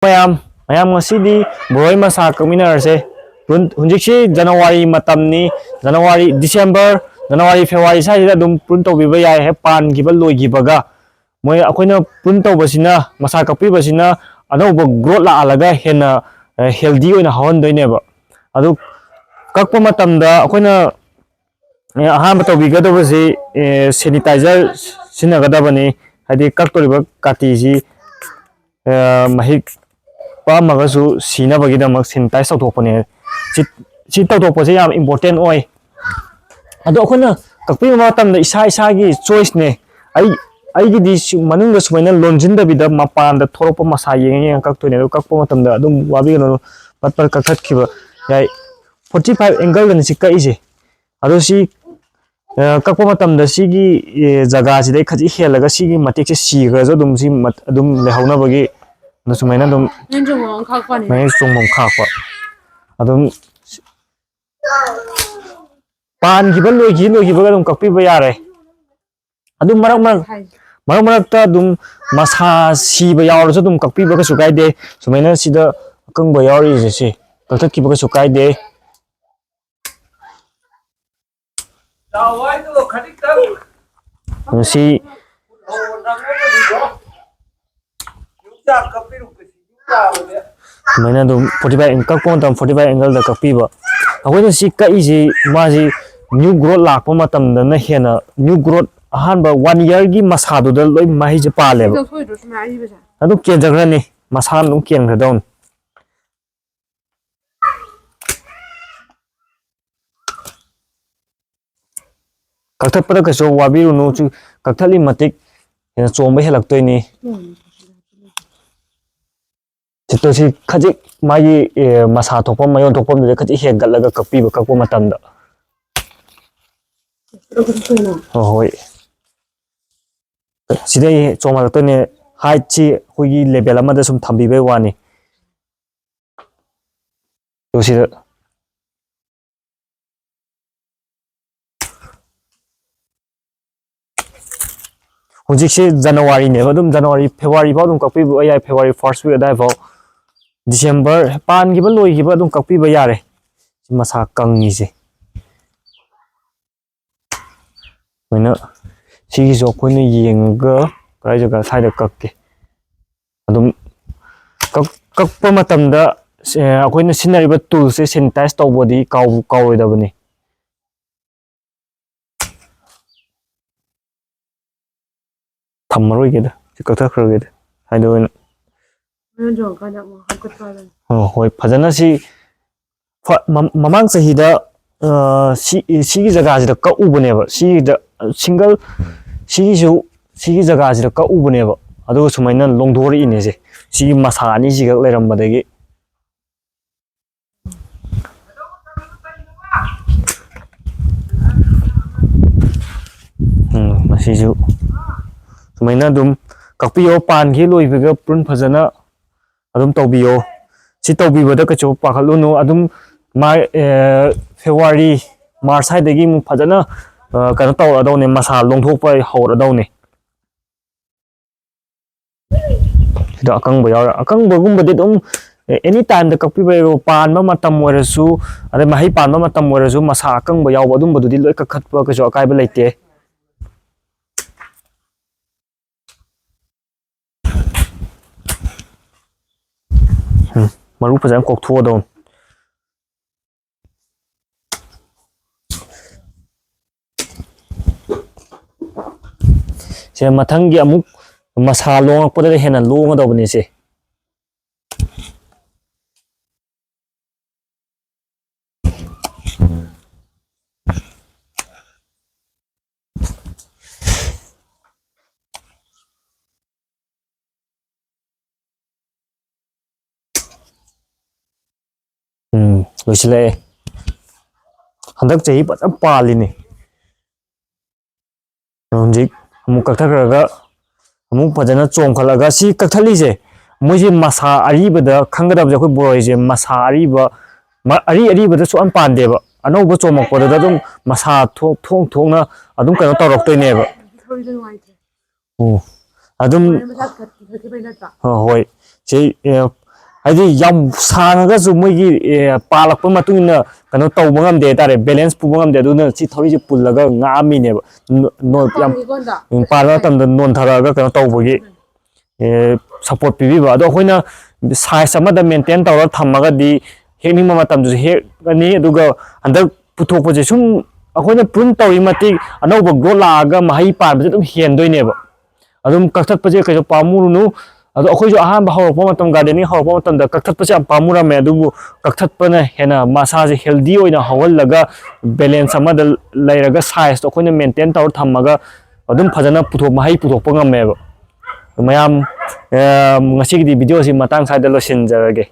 ꯃꯌꯥꯝ ꯉꯁꯤꯗꯤ ꯕꯣꯔꯣꯏ ꯃꯁꯥ ꯀꯛꯃꯤꯟꯅꯔꯁꯦ ꯍꯧꯖꯤꯛꯁꯤ ꯖꯅꯋꯥꯔꯤ ꯃꯇꯝꯅꯤ ꯖꯅꯋꯥꯔꯤ ꯗꯤꯁꯦꯝꯕꯔ ꯖꯅꯋꯥꯔꯤ ꯐꯦꯕ꯭ꯔꯨꯋꯥꯔꯤ ꯁ꯭ꯋꯥꯏꯁꯤꯗ ꯑꯗꯨꯝ ꯄ꯭ꯔꯨꯟ ꯇꯧꯕꯤꯕ ꯌꯥꯏ ꯍꯦꯛ ꯄꯥꯟꯈꯤꯕ ꯂꯣꯏꯈꯤꯕꯒ ꯃꯣꯏ ꯑꯩꯈꯣꯏꯅ ꯄ꯭ꯔꯨꯟ ꯇꯧꯕꯁꯤꯅ ꯃꯁꯥ ꯀꯛꯄꯤꯕꯁꯤꯅ ꯑꯅꯧꯕ ꯒ꯭ꯔꯣꯠ ꯂꯥꯛꯍꯜꯂꯒ ꯍꯦꯟꯅ ꯍꯦꯜꯗꯤ ꯑꯣꯏꯅ ꯍꯧꯍꯟꯗꯣꯏꯅꯦꯕ ꯑꯗꯨ ꯀꯛꯄ ꯃꯇꯝꯗ ꯑꯩꯈꯣꯏꯅ ꯑꯍꯥꯟꯕ ꯇꯧꯕꯤꯒꯗꯕꯁꯤ ꯁꯦꯅꯤꯇꯥꯏꯖꯔ ꯁꯤꯖꯤꯟꯅꯒꯗꯕꯅꯤ ꯍꯥꯏꯗꯤ ꯀꯛꯇꯣꯔꯤꯕ ꯀꯥꯇꯤꯁꯤ ꯃꯍꯤꯛ ꯄꯥꯝꯃꯒꯁꯨ ꯁꯤꯅꯕꯒꯤꯗꯃꯛ ꯁꯦꯅꯤꯇꯥꯏꯁ ꯇꯧꯊꯣꯛꯄꯅꯦ ꯁꯤ ꯇꯧꯊꯣꯛꯄꯁꯦ ꯌꯥꯝ ꯏꯝꯄꯣꯔꯇꯦꯟ ꯑꯣꯏ ꯑꯗꯣ ꯑꯩꯈꯣꯏꯅ ꯀꯛꯄꯤꯕ ꯃꯇꯝꯗ ꯏꯁꯥꯒꯤ ꯆꯣꯏꯁꯅꯦ ꯑꯩꯒꯤꯗꯤ ꯃꯅꯨꯡꯗ ꯁꯨꯃꯥꯏꯅ ꯂꯣꯟꯁꯤꯟꯗꯕꯤꯗ ꯃꯄꯥꯟꯗ ꯊꯣꯛꯂꯛꯄ ꯃꯁꯥ ꯌꯦꯡꯉ ꯀꯛꯇꯣꯏꯅꯦ ꯑꯗꯣ ꯀꯛꯄ ꯃꯇꯝꯗ ꯑꯗꯨꯝ ꯋꯥꯕꯤꯒꯅꯨ ꯄꯠ ꯄꯠ ꯀꯛꯊꯠꯈꯤꯕ ꯌꯥꯏ 45 ꯑꯦꯡꯒꯜꯗꯅꯤ ꯁꯤ ꯀꯛꯏꯁꯦ ꯑꯗꯣ ꯁꯤ ꯀꯛꯄ ꯃꯇꯝꯗ ꯁꯤꯒꯤ ꯖꯒꯥꯁꯤꯗꯩ ꯈꯖꯤꯛ ꯍꯦꯜꯂꯒ ꯁꯤꯒꯤ ꯃꯇꯦꯛꯁꯦ ꯁꯤꯈ꯭ꯔꯁꯨ ꯑꯗꯨꯝ ꯁꯤ ꯑꯗꯨꯝ ꯂꯩꯍꯧꯅꯕꯒꯤ ꯁꯨꯃꯥꯏꯅ ꯑꯗꯨꯝ ꯃꯌꯦꯛ ꯆꯣꯡꯐꯝ ꯈꯥꯛꯄ ꯑꯗꯨꯝ ꯄꯥꯟꯈꯤꯕ ꯂꯣꯏꯈꯤꯕꯒ ꯑꯗꯨꯝ ꯀꯛꯄꯤꯕ ꯌꯥꯔꯦ ꯑꯗꯨꯝ ꯃꯔꯛꯇ ꯑꯗꯨꯝ ꯃꯁꯥ ꯁꯤꯕ ꯌꯥꯎꯔꯁꯨ ꯑꯗꯨꯝ ꯀꯛꯄꯤꯕ ꯀꯩꯁꯨ ꯀꯥꯏꯗꯦ ꯁꯨꯃꯥꯏꯅ ꯁꯤꯗ ꯑꯀꯪꯕ ꯌꯥꯎꯔꯤꯁꯦ ꯁꯤ ꯀꯛꯊꯠꯈꯤꯕ ꯀꯩꯁꯨ ꯀꯥꯏꯗꯦ ꯁꯤ ꯁꯨꯃꯥꯏꯅ ꯑꯗꯨꯝ 45 ꯀꯛꯄ ꯃꯇꯝ 45 ꯑꯦꯡꯒꯜꯗ ꯀꯛꯄꯤꯕ ꯑꯩꯈꯣꯏꯅ ꯁꯤ ꯀꯛꯏꯁꯤ ꯃꯥꯁꯤ ꯅ꯭ꯌꯨ ꯒ꯭ꯔꯣꯠ ꯂꯥꯛꯄ ꯃꯇꯝꯗꯅ ꯍꯦꯟꯅ ꯅ꯭ꯌꯨ ꯒ꯭ꯔꯣꯠ ꯑꯍꯥꯟꯕ 1 ꯏꯌꯔꯒꯤ ꯃꯁꯥꯗꯨꯗ ꯂꯣꯏ ꯃꯍꯩꯁꯦ ꯄꯥꯜꯂꯦꯕ ꯑꯗꯨꯝ ꯀꯦꯟꯖꯈ꯭ꯔꯅꯤ ꯃꯁꯥꯅ ꯑꯗꯨꯝ ꯀꯦꯟꯈ꯭ꯔꯗꯧꯅꯤ ꯀꯛꯊꯠꯄꯗ ꯀꯩꯁꯨ ꯋꯥꯕꯤꯔꯨꯅꯨ ꯀꯛꯊꯠꯂꯤ ꯃꯇꯤꯛ ꯍꯦꯟꯅ ꯆꯣꯡꯕ ꯍꯦꯜꯂꯛꯇꯣꯏꯅꯤ ꯁꯤ ꯈꯖꯤꯛ ꯃꯥꯒꯤ ꯃꯁꯥ ꯊꯣꯛꯐꯝ ꯃꯌꯣꯟ ꯊꯣꯛꯐꯝꯗꯨꯗ ꯈꯖꯤꯛ ꯍꯦꯟꯒꯠꯂꯒ ꯀꯛꯄꯤꯕ ꯀꯛꯄ ꯃꯇꯝꯗ ꯍꯣꯏ ꯁꯤꯗꯩ ꯆꯣꯡꯍꯜꯂꯛꯇꯣꯏꯅꯦ ꯍꯥꯏꯠꯁꯤ ꯑꯩꯈꯣꯏꯒꯤ ꯂꯦꯚꯦꯜ ꯑꯃꯗ ꯁꯨꯝ ꯊꯝꯕꯤꯕꯩ ꯋꯥꯅꯤ ꯁꯤꯗ ꯍꯧꯖꯤꯛꯁꯦ ꯖꯅꯋꯥꯔꯤꯅꯦꯕ ꯑꯗꯨꯝ ꯖꯅꯋꯥꯔꯤ ꯐꯦꯕ꯭ꯔꯨꯋꯥꯔꯤ ꯐꯥꯎ ꯑꯗꯨꯝ ꯀꯛꯄꯤꯕ ꯌꯥꯏ ꯐꯦꯕ꯭ꯔꯨꯋꯥꯔꯤ ꯐꯥꯔꯁ ꯋꯤꯛ ꯑꯗꯥꯏꯐꯥꯎ ꯗꯤꯁꯦꯝꯕꯔ ꯄꯥꯟꯈꯤꯕ ꯂꯣꯏꯈꯤꯕ ꯑꯗꯨꯝ ꯀꯛꯄꯤꯕ ꯌꯥꯔꯦ ꯃꯁꯥ ꯀꯪꯉꯤꯁꯦ ꯑꯩꯈꯣꯏꯅ ꯁꯤꯒꯤꯁꯨ ꯑꯩꯈꯣꯏꯅ ꯌꯦꯡꯉꯒ ꯀꯗꯥꯏ ꯖꯒꯥ ꯁ꯭ꯋꯥꯏꯗ ꯀꯛꯀꯦ ꯑꯗꯨꯝ ꯀꯛꯄ ꯃꯇꯝꯗ ꯑꯩꯈꯣꯏꯅ ꯁꯤꯖꯤꯟꯅꯔꯤꯕ ꯇꯨꯜꯁꯦ ꯁꯦꯅꯤꯇꯥꯏꯁ ꯇꯧꯕꯗꯤ ꯀꯥꯎꯔꯣꯏꯗꯕꯅꯤ ꯊꯝꯃꯔꯣꯏꯒꯦꯗ ꯁꯤ ꯀꯛꯊꯠꯈ꯭ꯔꯒꯦꯗ ꯍꯥꯏꯗꯤ ꯑꯣꯏꯅ ꯍꯣꯏ ꯐꯖꯅ ꯁꯤ ꯃꯃꯥꯡ ꯆꯍꯤꯗ ꯁꯤꯒꯤ ꯖꯒꯥꯁꯤꯗ ꯀꯛꯎꯕꯅꯦꯕ ꯁꯤꯒꯤ ꯖꯒꯥꯁꯤꯗ ꯀꯛꯎꯕꯅꯦꯕ ꯑꯗꯨꯒ ꯁꯨꯃꯥꯏꯅ ꯂꯣꯡꯊꯣꯔꯛꯏꯅꯦꯁꯦ ꯁꯤꯒꯤ ꯃꯁꯥ ꯑꯅꯤꯁꯤꯈꯛ ꯂꯩꯔꯝꯕꯗꯒꯤ ꯃꯁꯤꯁꯨ ꯁꯨꯃꯥꯏꯅ ꯑꯗꯨꯝ ꯀꯛꯄꯤꯌꯣ ꯄꯥꯟꯈꯤ ꯂꯣꯏꯕꯒ ꯄ꯭ꯔꯨꯟ ꯐꯖꯅ ꯑꯗꯨꯝ ꯇꯧꯕꯤꯌꯣ ꯁꯤ ꯇꯧꯕꯤꯕꯗ ꯀꯩꯁꯨ ꯄꯥꯈꯠꯂꯨꯅꯨ ꯑꯗꯨꯝ ꯐꯦꯕ꯭ꯔꯨꯋꯥꯔꯤ ꯃꯥꯔꯆ ꯁ꯭ꯋꯥꯏꯗꯒꯤ ꯑꯃꯨꯛ ꯐꯖꯅ ꯀꯩꯅꯣ ꯇꯧꯔꯗꯧꯅꯦ ꯃꯁꯥ ꯂꯣꯡꯊꯣꯛꯄ ꯍꯧꯔꯗꯧꯅꯦ ꯁꯤꯗ ꯑꯀꯪꯕ ꯌꯥꯎꯔꯦ ꯑꯀꯪꯕꯒꯨꯝꯕꯗꯤ ꯑꯗꯨꯝ ꯑꯦꯅꯤ ꯇꯥꯏꯝꯗ ꯀꯛꯄꯤꯕ ꯌꯥꯏ ꯄꯥꯟꯕ ꯃꯇꯝ ꯑꯣꯏꯔꯁꯨ ꯑꯗꯩ ꯃꯍꯩ ꯄꯥꯟꯕ ꯃꯇꯝ ꯑꯣꯏꯔꯁꯨ ꯃꯁꯥ ꯑꯀꯪꯕ ꯌꯥꯎꯕ ꯑꯗꯨꯝꯕꯗꯨꯗꯤ ꯂꯣꯏ ꯀꯛꯊꯠꯄ ꯀꯩꯁꯨ ꯑꯀꯥꯏꯕ ꯂꯩꯇꯦ ꯃꯔꯨ ꯐꯖꯅ ꯀꯣꯛꯊꯣꯛꯑꯗꯧꯅꯤ ꯁꯤꯗ ꯃꯊꯪꯒꯤ ꯑꯃꯨꯛ ꯃꯁꯥ ꯂꯣꯡꯉꯛꯄꯗ ꯍꯦꯟꯅ ꯂꯣꯡꯒꯗꯧꯕꯅꯤ ꯁꯤ ꯂꯣꯏꯁꯤꯜꯂꯛꯑꯦ ꯍꯟꯗꯛ ꯆꯍꯤ ꯐꯖꯅ ꯄꯥꯜꯂꯤꯅꯤ ꯍꯧꯖꯤꯛ ꯑꯃꯨꯛ ꯀꯛꯊꯈ꯭ꯔꯒ ꯑꯃꯨꯛ ꯐꯖꯅ ꯆꯣꯡꯈꯠꯂꯒ ꯁꯤ ꯀꯛꯊꯠꯂꯤꯁꯦ ꯃꯣꯏꯁꯦ ꯃꯁꯥ ꯑꯔꯤꯕꯗ ꯈꯪꯒꯗꯕꯁꯦ ꯑꯩꯈꯣꯏ ꯕꯣꯔꯣꯏꯁꯦ ꯃꯁꯥ ꯑꯔꯤꯕ ꯑꯔꯤꯕꯗ ꯁꯨꯛꯄꯥꯟ ꯄꯥꯟꯗꯦꯕ ꯑꯅꯧꯕ ꯆꯣꯡꯉꯛꯄꯗꯨꯗ ꯑꯗꯨꯝ ꯃꯁꯥ ꯊꯣꯛꯅ ꯑꯗꯨꯝ ꯀꯩꯅꯣ ꯇꯧꯔꯛꯇꯣꯏꯅꯦꯕ ꯑꯣ ꯑꯗꯨꯝ ꯍꯣꯏ ꯁꯤ ꯍꯥꯏꯗꯤ ꯌꯥꯝ ꯁꯥꯡꯉꯒꯁꯨ ꯃꯣꯏꯒꯤ ꯄꯥꯜꯂꯛꯄ ꯃꯇꯨꯡ ꯏꯟꯅ ꯀꯩꯅꯣ ꯇꯧꯕ ꯉꯝꯗꯦ ꯍꯥꯏꯇꯥꯔꯦ ꯕꯦꯂꯦꯟꯁ ꯄꯨꯕ ꯉꯝꯗꯦ ꯑꯗꯨꯅ ꯁꯤ ꯊꯧꯔꯤꯁꯦ ꯄꯨꯜꯂꯒ ꯉꯥꯛꯑꯝꯃꯤꯅꯦꯕ ꯌꯥꯝ ꯄꯥꯟꯕ ꯃꯇꯝꯗ ꯅꯣꯟꯊꯔꯛꯑꯒ ꯀꯩꯅꯣ ꯇꯧꯕꯒꯤ ꯁꯞꯄꯣꯔꯠ ꯄꯤꯕꯤꯕ ꯑꯗꯣ ꯑꯩꯈꯣꯏꯅ ꯁꯥꯏꯖ ꯑꯃꯗ ꯃꯦꯟꯇꯦꯟ ꯇꯧꯔ ꯊꯝꯃꯒꯗꯤ ꯍꯦꯛꯅꯤꯡꯕ ꯃꯇꯝꯗꯁꯨ ꯍꯦꯛꯑꯅꯤ ꯑꯗꯨꯒ ꯍꯟꯗꯛ ꯄꯨꯊꯣꯛꯄꯁꯦ ꯁꯨꯝ ꯑꯩꯈꯣꯏꯅ ꯄ꯭ꯔꯨꯟ ꯇꯧꯔꯤ ꯃꯇꯤꯛ ꯑꯅꯧꯕ ꯒ꯭ꯔꯣꯠ ꯂꯥꯛꯑꯒ ꯃꯍꯩ ꯄꯥꯟꯕꯁꯦ ꯑꯗꯨꯝ ꯍꯦꯟꯗꯣꯏꯅꯦꯕ ꯑꯗꯨꯝ ꯀꯛꯊꯠꯄꯁꯦ ꯀꯩꯁꯨ ꯄꯥꯝꯃꯨꯔꯨꯅꯨ ꯑꯗꯣ ꯑꯩꯈꯣꯏꯁꯨ ꯑꯍꯥꯟꯕ ꯍꯧꯔꯛꯄ ꯃꯇꯝ ꯒꯥꯔꯗꯦꯅꯤꯡ ꯍꯧꯔꯛꯄ ꯃꯇꯝꯗ ꯀꯛꯊꯠꯄꯁꯦ ꯌꯥꯝ ꯄꯥꯝꯃꯨꯔꯝꯃꯦ ꯑꯗꯨꯕꯨ ꯀꯛꯊꯠꯄꯅ ꯍꯦꯟꯅ ꯃꯁꯥꯁꯦ ꯍꯦꯜꯗꯤ ꯑꯣꯏꯅ ꯍꯧꯍꯜꯂꯒ ꯕꯦꯂꯦꯟꯁ ꯑꯃꯗ ꯂꯩꯔꯒ ꯁꯥꯏꯖꯇꯣ ꯑꯩꯈꯣꯏꯅ ꯃꯦꯟꯇꯦꯟ ꯇꯧꯔ ꯊꯝꯃꯒ ꯑꯗꯨꯝ ꯐꯖꯅ ꯃꯍꯩ ꯄꯨꯊꯣꯛꯄ ꯉꯝꯃꯦꯕ ꯃꯌꯥꯝ ꯉꯁꯤꯒꯤꯗꯤ ꯚꯤꯗꯤꯑꯣꯁꯤ ꯃꯇꯥꯡ ꯁ꯭ꯋꯥꯏꯗ ꯂꯣꯏꯁꯤꯟꯖꯔꯒꯦ